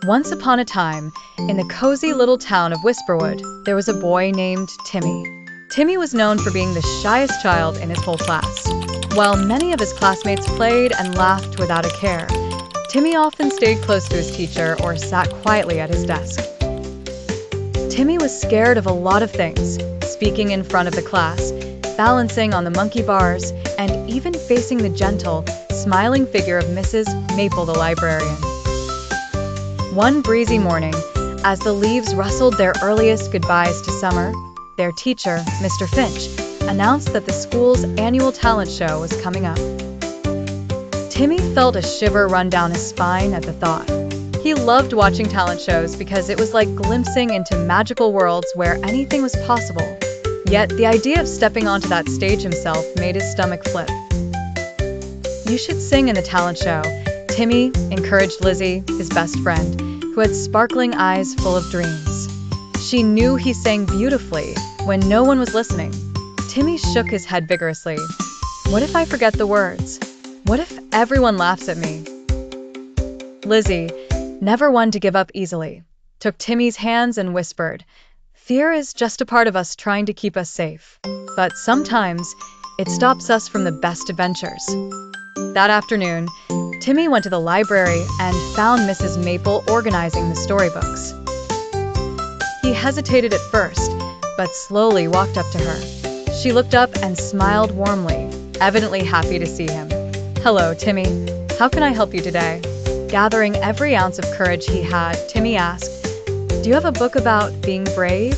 Once upon a time, in the cozy little town of WhisperWood, there was a boy named Timmy. Timmy was known for being the shyest child in his whole class. While many of his classmates played and laughed without a care, Timmy often stayed close to his teacher or sat quietly at his desk. Timmy was scared of a lot of things, speaking in front of the class, balancing on the monkey bars, and even facing the gentle, smiling figure of Mrs. Maple the librarian. One breezy morning, as the leaves rustled their earliest goodbyes to summer, their teacher, Mr. Finch, announced that the school's annual talent show was coming up. Timmy felt a shiver run down his spine at the thought. He loved watching talent shows because it was like glimpsing into magical worlds where anything was possible. Yet the idea of stepping onto that stage himself made his stomach flip. "You should sing in the talent show," Timmy encouraged Lizzy, his best friend, who had sparkling eyes full of dreams. She knew he sang beautifully when no one was listening. Timmy shook his head vigorously. "What if I forget the words? What if everyone laughs at me?" Lizzy, never one to give up easily, took Timmy's hands and whispered, "Fear is just a part of us trying to keep us safe. But sometimes, it stops us from the best adventures." That afternoon, Timmy went to the library and found Mrs. Maple organizing the storybooks. He hesitated at first, but slowly walked up to her. She looked up and smiled warmly, evidently happy to see him. "Hello, Timmy. How can I help you today?" Gathering every ounce of courage he had, Timmy asked, "Do you have a book about being brave?"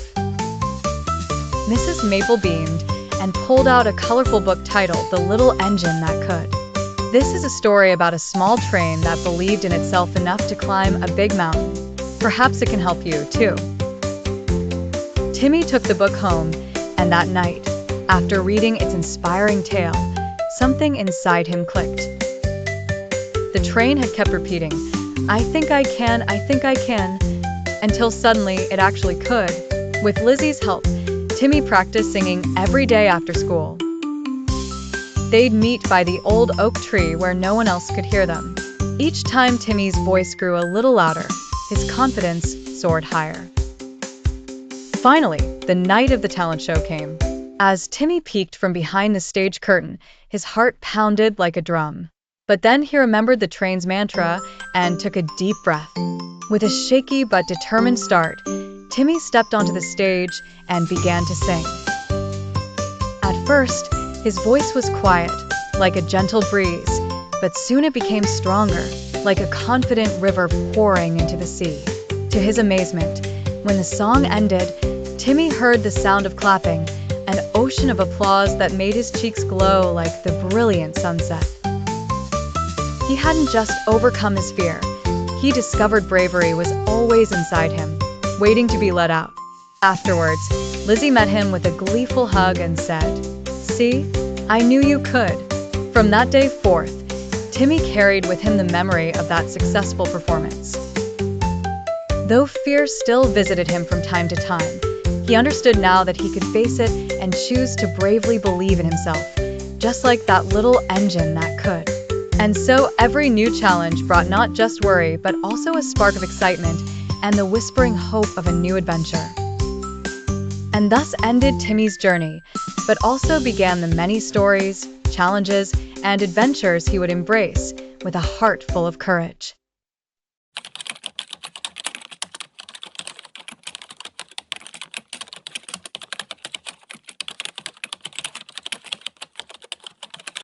Mrs. Maple beamed and pulled out a colorful book titled The Little Engine That Could. "This is a story about a small train that believed in itself enough to climb a big mountain. Perhaps it can help you, too." Timmy took the book home, and that night, after reading its inspiring tale, something inside him clicked. The train had kept repeating, "I think I can, I think I can," until suddenly it actually could. With Lizzy's help, Timmy practiced singing every day after school. They'd meet by the old oak tree where no one else could hear them. Each time Timmy's voice grew a little louder, his confidence soared higher. Finally, the night of the talent show came. As Timmy peeked from behind the stage curtain, his heart pounded like a drum. But then he remembered the train's mantra and took a deep breath. With a shaky but determined start, Timmy stepped onto the stage and began to sing. At first, his voice was quiet, like a gentle breeze, but soon it became stronger, like a confident river pouring into the sea. To his amazement, when the song ended, Timmy heard the sound of clapping, an ocean of applause that made his cheeks glow like the brilliant sunset. He hadn't just overcome his fear. He discovered bravery was always inside him, waiting to be let out. Afterwards, Lizzy met him with a gleeful hug and said, "See, I knew you could." From that day forth, Timmy carried with him the memory of that successful performance. Though fear still visited him from time to time, he understood now that he could face it and choose to bravely believe in himself, just like that little engine that could. And so every new challenge brought not just worry, but also a spark of excitement and the whispering hope of a new adventure. And thus ended Timmy's journey, but also began the many stories, challenges, and adventures he would embrace with a heart full of courage.